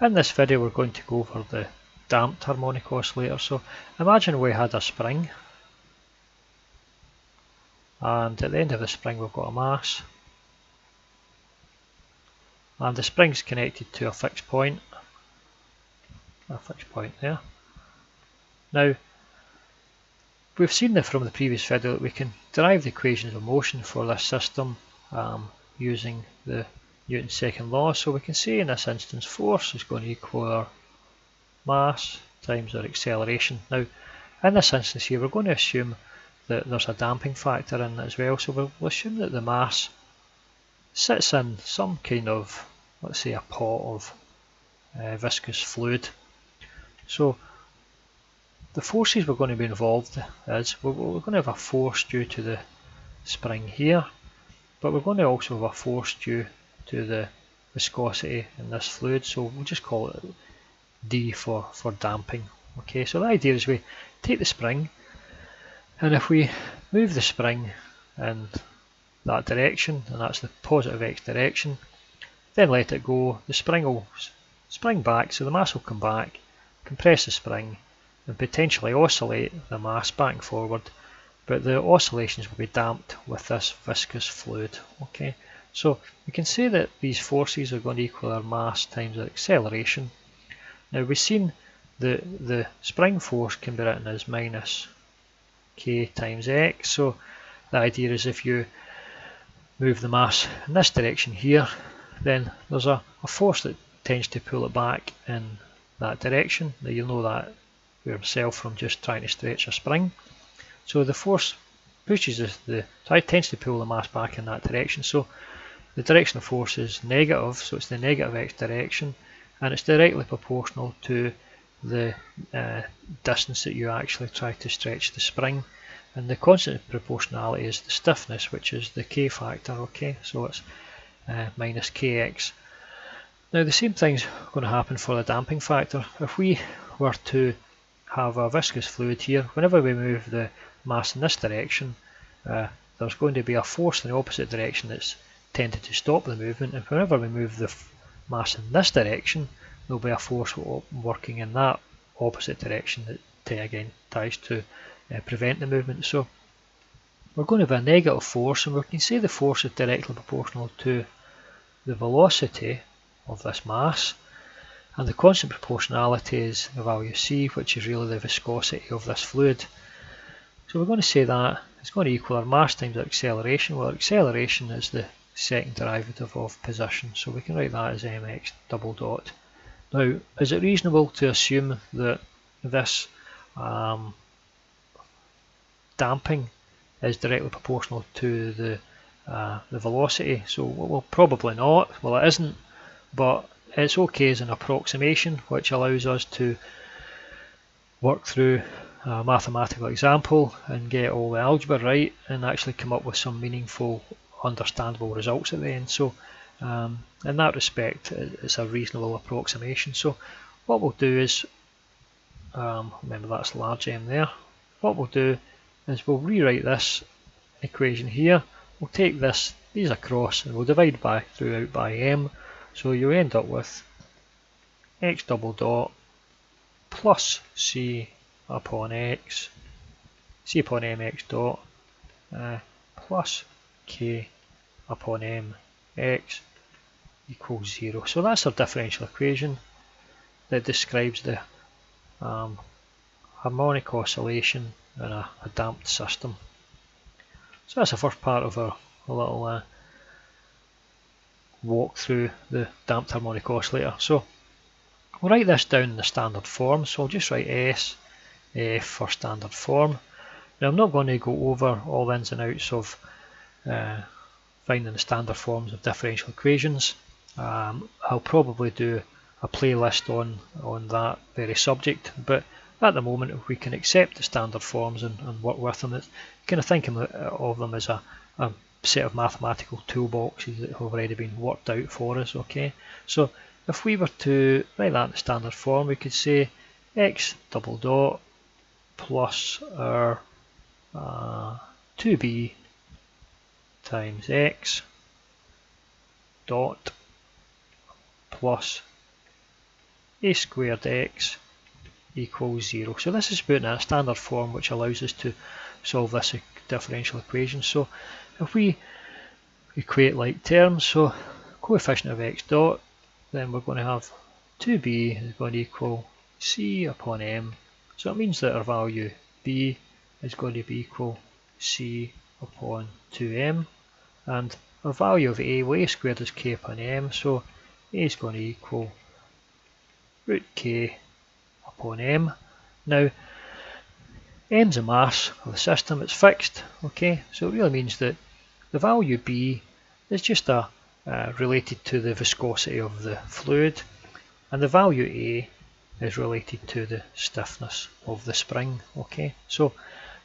In this video we're going to go over the damped harmonic oscillator. So imagine we had a spring, and at the end of the spring we've got a mass, and the spring's connected to a fixed point there. Now we've seen from the previous video that we can derive the equations of motion for this system using the Newton's second law. So we can say in this instance force is going to equal our mass times our acceleration. Now in this instance here we're going to assume that there's a damping factor in as well, so we'll assume that the mass sits in some kind of, let's say, a pot of viscous fluid. So the forces we're going to be involved is we're going to have a force due to the spring here, but we're going to also have a force due to the viscosity in this fluid, so we'll just call it D for damping. Okay, so the idea is we take the spring, and if we move the spring in that direction, and that's the positive x direction, then let it go, the spring will spring back, so the mass will come back, compress the spring, and potentially oscillate the mass back and forward, but the oscillations will be damped with this viscous fluid. Okay, so we can say that these forces are going to equal our mass times our acceleration. Now we've seen the spring force can be written as minus k times x, so the idea is if you move the mass in this direction here, then there's a force that tends to pull it back in that direction. Now you'll know that yourself from just trying to stretch a spring. So the force pushes tends to pull the mass back in that direction. So the direction of force is negative, so it's the negative x direction, and it's directly proportional to the distance that you actually try to stretch the spring. And the constant of proportionality is the stiffness, which is the k factor. Okay, so it's minus kx. Now the same thing's going to happen for the damping factor. If we were to have a viscous fluid here, whenever we move the mass in this direction, there's going to be a force in the opposite direction that's tended to stop the movement, and whenever we move the mass in this direction, there'll be a force working in that opposite direction that again tries to prevent the movement. So we're going to have a negative force, and we can say the force is directly proportional to the velocity of this mass, and the constant proportionality is the value c, which is really the viscosity of this fluid. So we're going to say that it's going to equal our mass times our acceleration. Well, our acceleration is the second derivative of position, so we can write that as mx double dot. Now, is it reasonable to assume that this damping is directly proportional to the velocity? So, well, probably not. Well, it isn't, but it's okay as an approximation, which allows us to work through a mathematical example and get all the algebra right and actually come up with some meaningful, understandable results at the end. So in that respect, it's a reasonable approximation. So what we'll do is, remember that's large M there, what we'll do is we'll rewrite this equation here. We'll take these across, and we'll divide throughout by m, so you end up with x double dot plus c upon x, c upon mx dot plus k upon mx equals 0. So that's our differential equation that describes the harmonic oscillation in a damped system. So that's the first part of our little walk through the damped harmonic oscillator. So we'll write this down in the standard form, so I'll just write S F for standard form. Now I'm not going to go over all the ins and outs of finding the standard forms of differential equations. I'll probably do a playlist on that very subject, but at the moment if we can accept the standard forms and work with them, it's kind of think of them as a set of mathematical toolboxes that have already been worked out for us. Okay, so if we were to write that in the standard form, we could say x double dot plus our 2b times x dot plus a squared x equals 0. So this is put in a standard form which allows us to solve this differential equation. So if we equate like terms, so coefficient of x dot, then we're going to have 2b is going to equal c upon m. So it means that our value b is going to be equal c upon 2m, and our value of a, well, a squared is k upon m, so a is going to equal root k upon m. Now m's a mass of the system, it's fixed, okay, so it really means that the value b is just related to the viscosity of the fluid, and the value a is related to the stiffness of the spring. Okay, so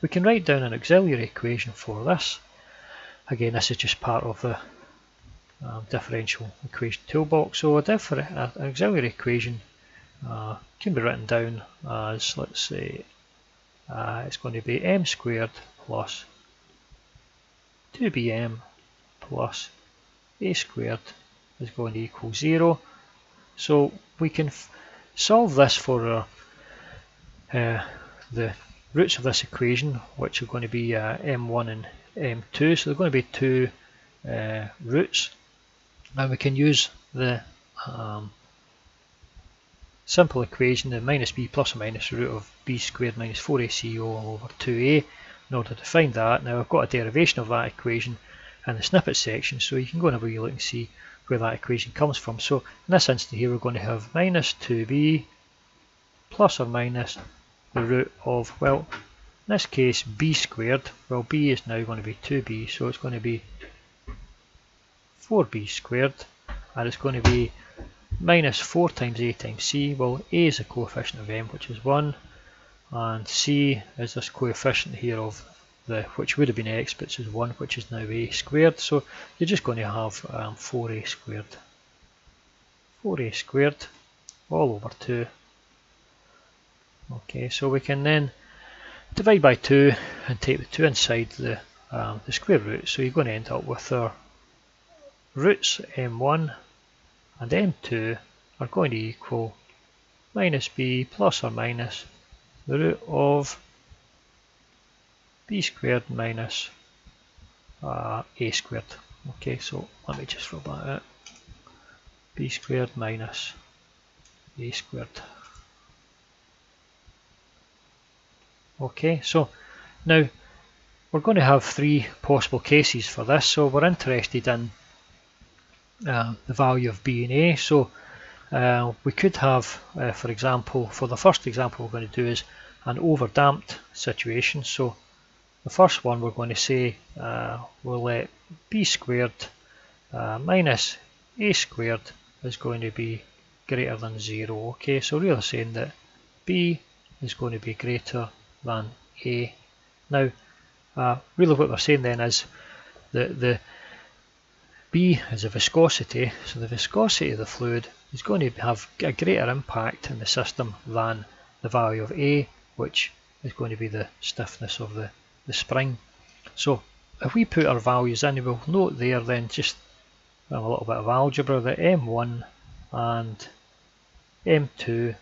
we can write down an auxiliary equation for this. Again, this is just part of the differential equation toolbox. So an auxiliary equation can be written down as, let's say, it's going to be m squared plus 2bm plus a squared is going to equal 0. So we can solve this for the roots of this equation, which are going to be m1 and m2. So they're going to be two roots, and we can use the simple equation, the minus b plus or minus root of b squared minus 4ac all over 2a, in order to find that. Now I've got a derivation of that equation in the snippet section, so you can go and have a wee look and see where that equation comes from. So in this instance here, we're going to have minus 2b plus or minus the root of, well, in this case b squared, well, b is now going to be 2b, so it's going to be 4b squared, and it's going to be minus 4 times a times c. Well, a is a coefficient of m, which is 1, and c is this coefficient here of the, which would have been x, but is 1, which is now a squared. So you're just going to have 4a squared. 4a squared all over 2. Okay, so we can then divide by 2 and take the 2 inside the square root. So you're going to end up with our roots m1 and m2 are going to equal minus b plus or minus the root of b squared minus a squared. Okay, so let me just rub that out. B squared minus a squared. Okay, so now we're going to have three possible cases for this. So we're interested in the value of b and a. So we could have, for example, for the first example we're going to do is an overdamped situation. So the first one we're going to say we'll let b squared minus a squared is going to be greater than 0. Okay, so really saying that b is going to be greater than a. Now really what we're saying then is the b is a viscosity, so the viscosity of the fluid is going to have a greater impact in the system than the value of a, which is going to be the stiffness of the spring. So if we put our values in, we'll note there then just a little bit of algebra that m1 and m2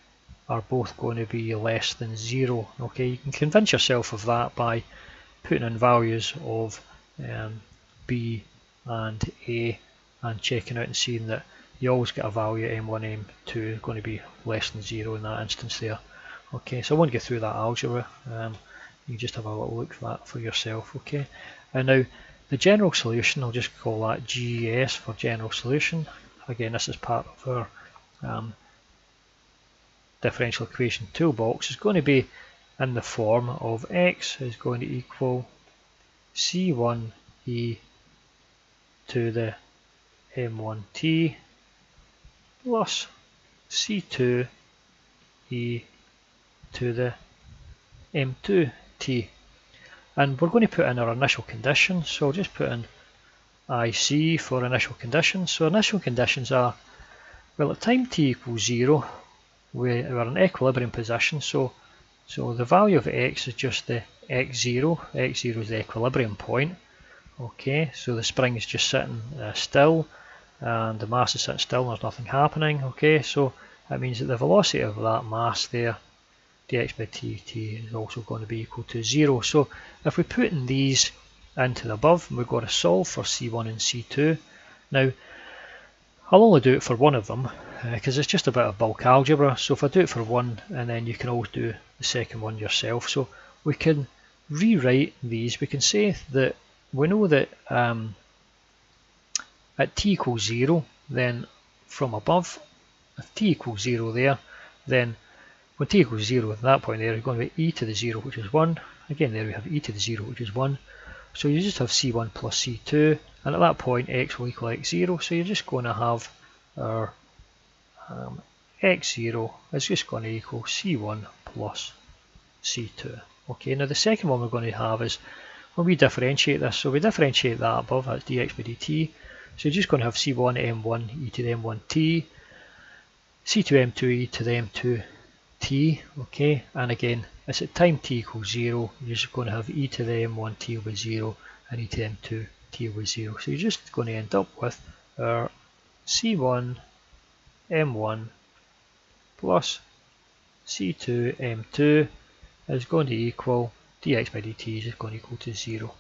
are both going to be less than 0. Okay, you can convince yourself of that by putting in values of b and a and checking out and seeing that you always get a value m1, m2 going to be less than 0 in that instance there. Okay, so I won't go through that algebra. You can just have a little look for that for yourself. Okay, and now the general solution, I'll just call that GES for general solution. Again, this is part of our differential equation toolbox. Is going to be in the form of x is going to equal c1e to the m1t plus c2e to the m2t, and we're going to put in our initial conditions. So I'll just put in IC for initial conditions. So initial conditions are, well, at time t equals 0 we're in equilibrium position, so the value of x is just the x0. x0 is the equilibrium point. Okay, so the spring is just sitting still and the mass is sitting still and there's nothing happening. Okay, so that means that the velocity of that mass there, dx by dt, is also going to be equal to 0. So if we put in these into the above, we've got to solve for C1 and C2. Now, I'll only do it for one of them because it's just a bit of bulk algebra. So if I do it for one, and then you can always do the second one yourself. So we can rewrite these. We can say that we know that at t equals 0, then from above, if t equals 0 there, then when t equals 0 at that point there is going to be e to the 0, which is 1. Again, there we have e to the 0, which is 1. So you just have c1 plus c2, and at that point x will equal x0. So you're just going to have our x0 is just going to equal c1 plus c2. Okay, now the second one we're going to have is when we differentiate this. So we differentiate that above, that's dx by dt. So you're just going to have c1 m1 e to the m1t, c2 m2 e to the m2t. Okay, and again, it's at time t equals 0, you're just going to have e to the m1t over 0 and e to the m2t over 0. So you're just going to end up with our c1 m1 plus c2 m2 is going to equal dx by dt is going to equal to 0.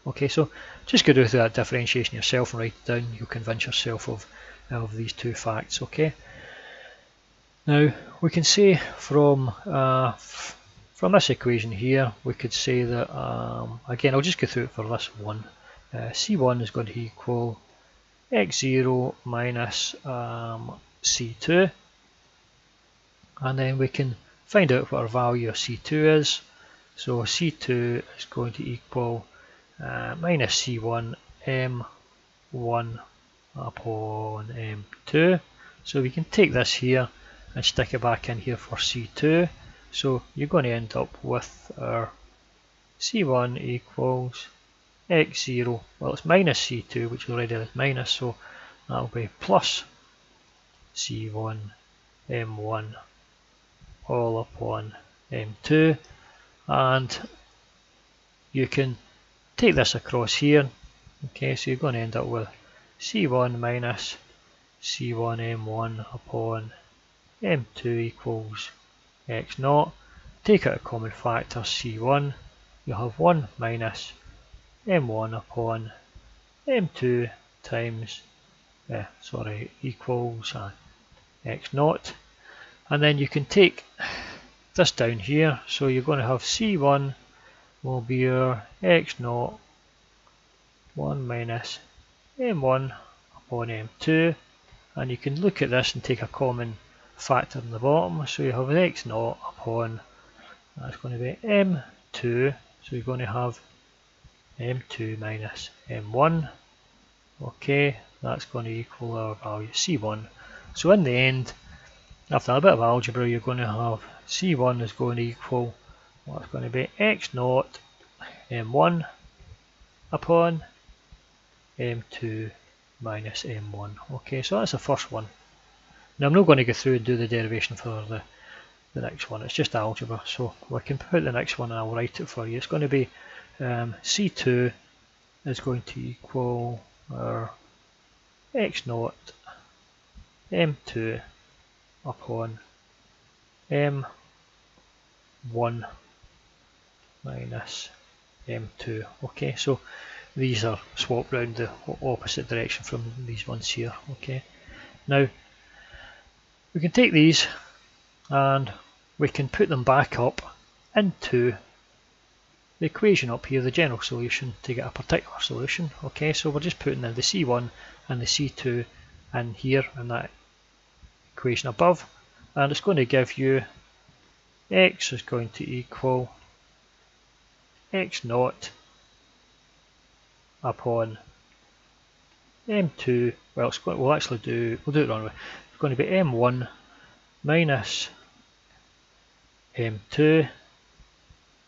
Okay, so just go through that differentiation yourself and write it down. You'll convince yourself of these two facts. Okay. Now we can say from this equation here, we could say that again, I'll just go through it for this one. C1 is going to equal x0 minus c2, and then we can find out what our value of c2 is. So c2 is going to equal minus c1 m1 upon m2. So we can take this here and stick it back in here for c2. So you're going to end up with our c1 equals x0, well it's minus c2, which already is minus, so that'll be plus c1 m1 all upon m2, and you can take this across here. Okay, so you're going to end up with c1 minus c1 m1 upon m2 equals x0. Take out a common factor c1, you'll have 1 minus m1 upon m2 times equals x0, and then you can take this down here. So you're going to have c1 will be your x0 1 minus m1 upon m2, and you can look at this and take a common factor in the bottom. So you have x0 upon, that's going to be m2, so you're going to have m2 minus m1. Okay, that's going to equal our value c1. So in the end, after a bit of algebra, you're going to have c1 is going to equal, well, it's going to be x0 m1 upon m2 minus m1. Okay, so that's the first one. Now I'm not going to go through and do the derivation for the next one, it's just algebra, so we can put the next one and I'll write it for you. It's going to be c2 is going to equal our x0 m2 upon m1 minus m2. Okay, so these are swapped round the opposite direction from these ones here. Okay, now we can take these and we can put them back up into the equation up here, the general solution, to get a particular solution. Okay, so we're just putting in the c1 and the c2 in here in that equation above, and it's going to give you x is going to equal x0 upon m2, well it's going, we'll do it wrong way. It's going to be m1 minus m2,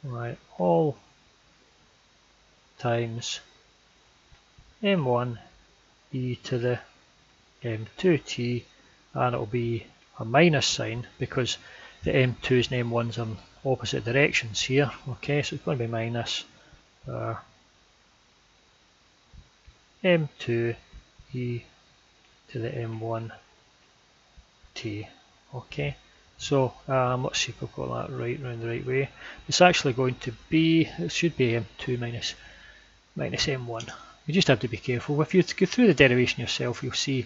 right, all times m1 e to the m2t, and it will be a minus sign because the m2s and m1s are in opposite directions here. Okay, so it's going to be minus m2 e to the m1t. Okay, so let's see if we've got that right round the right way. It's actually going to be, it should be M2 minus M1. You just have to be careful. If you go through the derivation yourself, you'll see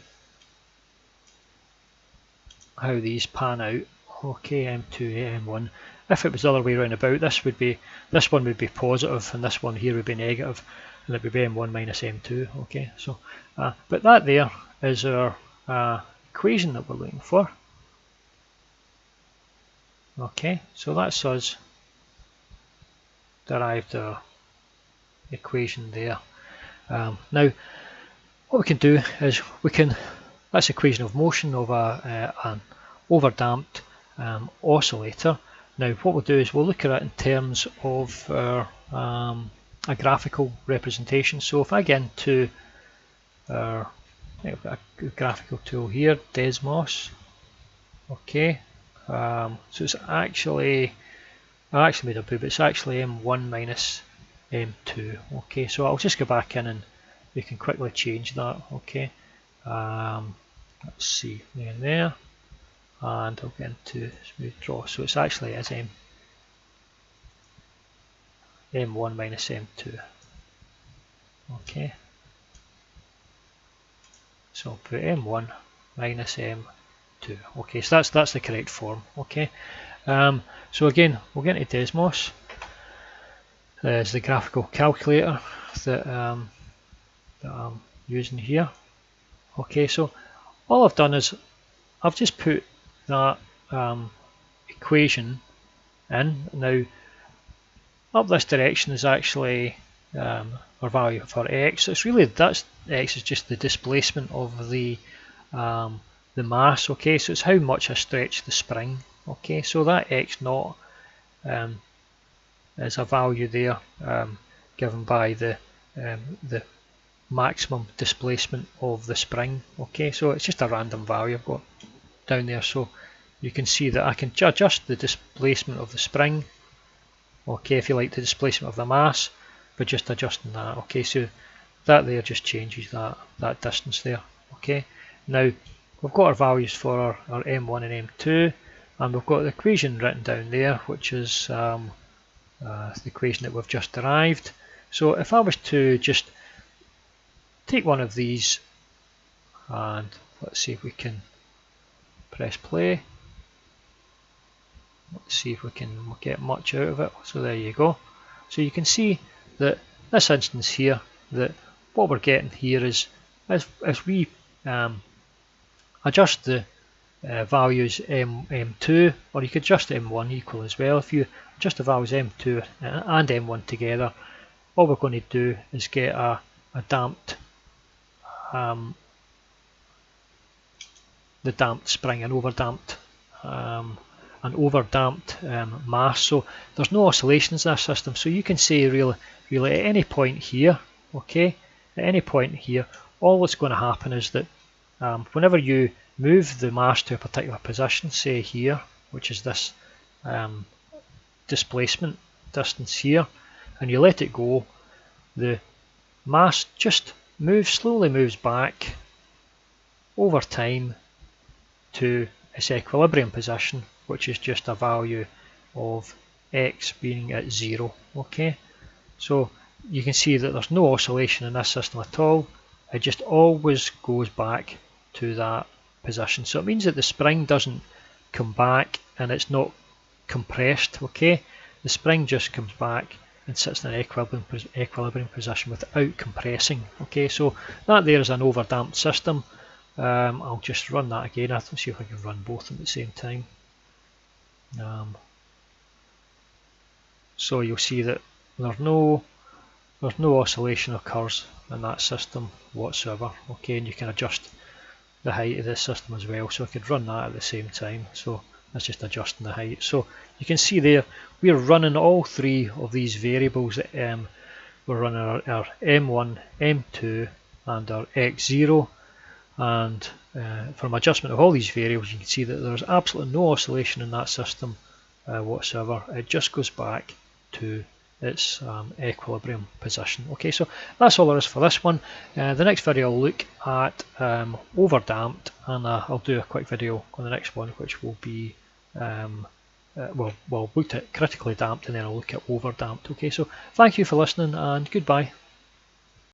how these pan out. Okay, M2, M1. If it was the other way round about, this one would be positive, and this one here would be negative, and it would be M1 minus M2. Okay, so but that there is our equation that we're looking for. Okay, so that's us derived our equation there. Now, what we can do is that's equation of motion of an overdamped oscillator. Now, what we'll do is we'll look at it in terms of our, a graphical representation. So if I get into our a graphical tool here, Desmos. Okay, so it's actually, I actually made a boo, but it's actually M1 minus M2. Okay, so I'll just go back in and we can quickly change that. Okay, let's see, there and there, and I'll get into smooth draw. So it's actually as M1 minus M2. Okay, so I'll put M1 minus M2. Okay, so that's the correct form. Okay, so again, we'll get into Desmos. There's the graphical calculator that I'm using here. Okay, so all I've done is I've just put that equation in. Now, up this direction is actually our value for x. It's really, that's x is just the displacement of the mass. Okay, so it's how much I stretch the spring. Okay, so that x naught is a value there given by the maximum displacement of the spring. Okay, so it's just a random value I've got down there, so you can see that I can adjust the displacement of the spring. Okay, if you like the displacement of the mass, but just adjusting that. Okay, so that there just changes that distance there. Okay, now we've got our values for our M1 and M2, and we've got the equation written down there, which is the equation that we've just derived. So if I was to just take one of these, and let's see if we can press play. Let's see if we can get much out of it. So there you go. So you can see that this instance here, that what we're getting here is as we adjust the values M2, or you could adjust M1 equal as well. If you adjust the values M2 and M1 together, all we're going to do is get a damped the damped spring, an overdamped mass. So there's no oscillations in this system, so you can say really at any point here, okay, at any point here, all that's going to happen is that whenever you move the mass to a particular position, say here, which is this displacement distance here, and you let it go, the mass just slowly moves back over time to its equilibrium position, which is just a value of x being at 0. Okay, so you can see that there's no oscillation in this system at all. It just always goes back to that position. So it means that the spring doesn't come back and it's not compressed. Okay, the spring just comes back and sits in an equilibrium position without compressing. Okay, so that there is an overdamped system. I'll just run that again. Let's see if I can run both at the same time. So you'll see that there's no oscillation occurs in that system whatsoever. Okay, and you can adjust the height of this system as well. So I could run that at the same time. So that's just adjusting the height. So you can see there we're running all three of these variables. We're running our M1, M2, and our X0. And from adjustment of all these variables, you can see that there's absolutely no oscillation in that system whatsoever. It just goes back to its equilibrium position. Okay, so that's all there is for this one. The next video I'll look at overdamped, and I'll do a quick video on the next one, which will be we'll look at critically damped, and then I'll look at overdamped. Okay, so thank you for listening, and goodbye.